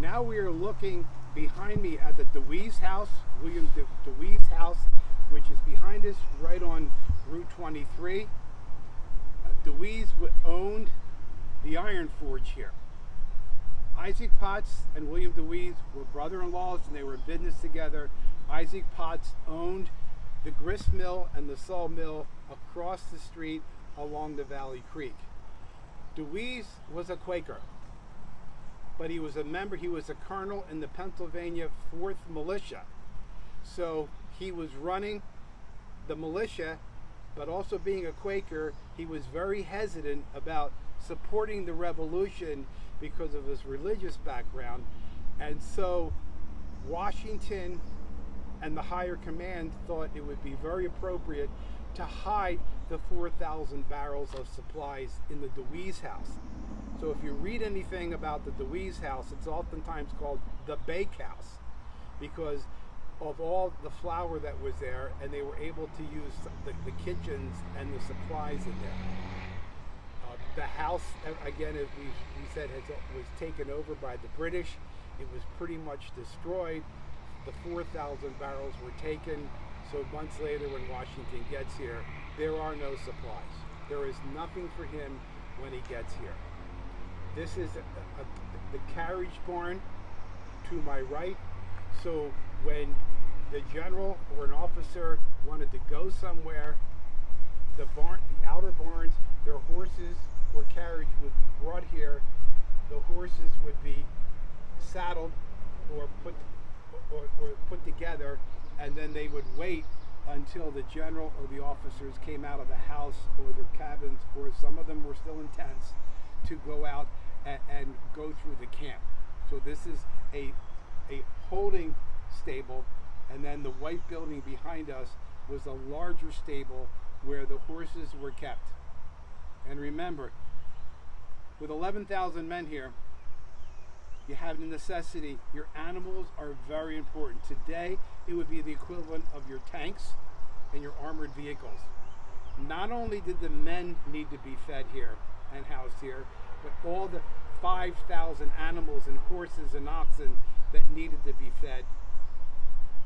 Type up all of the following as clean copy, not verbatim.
now we are looking behind me at the Dewees house, William Dewees house, which is behind us right on Route 23. Dewees owned the iron forge here. Isaac Potts and William Dewees were brother-in-laws, and they were in business together. Isaac Potts owned the grist mill and the saw mill across the street along the Valley Creek. Dewees was a Quaker, but he was a colonel in the Pennsylvania 4th Militia. So he was running the militia, but also being a Quaker, he was very hesitant about supporting the revolution because of his religious background. And so Washington and the higher command thought it would be very appropriate to hide the 4,000 barrels of supplies in the Dewees house. So if you read anything about the Dewees house, it's oftentimes called the Bakehouse because of all the flour that was there, and they were able to use the kitchens and the supplies in there. The house, again, as we said, was taken over by the British. It was pretty much destroyed. The 4,000 barrels were taken. So months later, when Washington gets here, there are no supplies. There is nothing for him when he gets here. This is the carriage barn to my right. So when the general or an officer wanted to go somewhere, the outer barns, their horses or carriage would be brought here. The horses would be saddled or put together, and then they would wait until the general or the officers came out of the house or their cabins, or some of them were still in tents, to go out and go through the camp. So this is a holding stable, and then the white building behind us was a larger stable where the horses were kept. And remember, with 11,000 men here, you have the necessity. Your animals are very important. Today, it would be the equivalent of your tanks and your armored vehicles. Not only did the men need to be fed here and housed here, but all the 5,000 animals and horses and oxen that needed to be fed.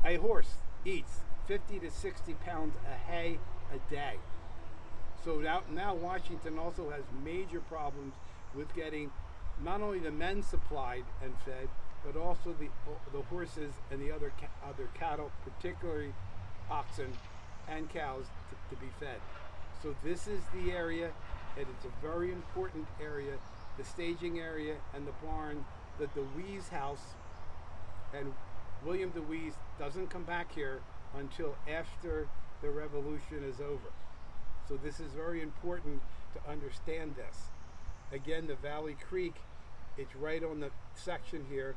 A horse eats 50 to 60 pounds of hay a day. So now Washington also has major problems with getting not only the men supplied and fed, but also the horses and the other cattle, particularly oxen and cows, to be fed. So this is the area, and it's a very important area, the staging area and the barn, the Dewees house. And William Dewees doesn't come back here until after the revolution is over. So this is very important to understand this. Again, the Valley Creek, it's right on the section here.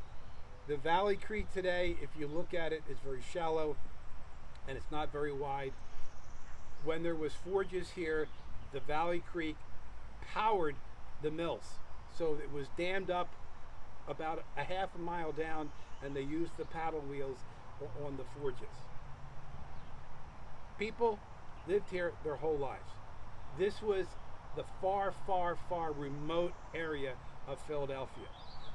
The Valley Creek today, if you look at it, is very shallow and it's not very wide. When there was forges here, the Valley Creek powered the mills. So it was dammed up about a half a mile down, and they used the paddle wheels on the forges. People lived here their whole lives. This was the far, far, far remote area of Philadelphia.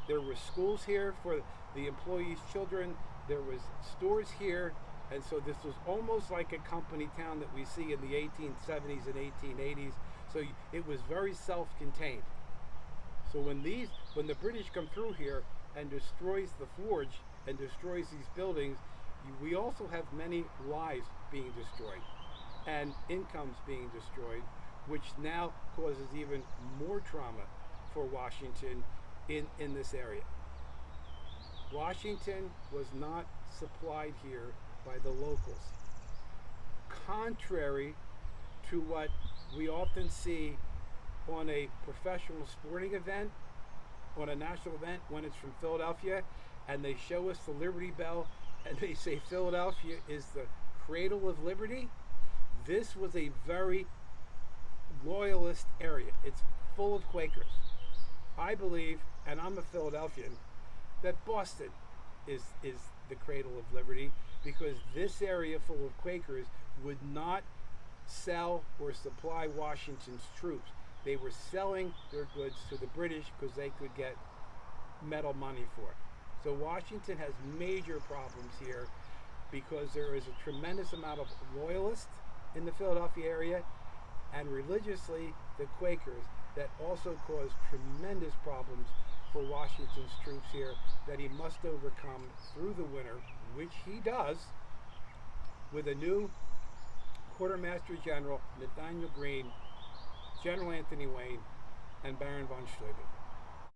There were schools here for the employees' children. There was stores here, and so this was almost like a company town that we see in the 1870s and 1880s. So it was very self-contained. So when the British come through here and destroys the forge and destroys these buildings, we also have many lives being destroyed and incomes being destroyed, which now causes even more trauma for Washington in this area. Washington was not supplied here by the locals. Contrary to what we often see on a professional sporting event, on a national event, when it's from Philadelphia, and they show us the Liberty Bell, and they say Philadelphia is the cradle of liberty. This was a very loyalist area. It's full of Quakers. I believe, and I'm a Philadelphian, that Boston is the cradle of liberty, because this area full of Quakers would not sell or supply Washington's troops. They were selling their goods to the British because they could get metal money for it. So Washington has major problems here because there is a tremendous amount of loyalists in the Philadelphia area, and religiously the Quakers, that also cause tremendous problems for Washington's troops here that he must overcome through the winter, which he does with a new Quartermaster General, Nathaniel Greene, General Anthony Wayne, and Baron von Steuben.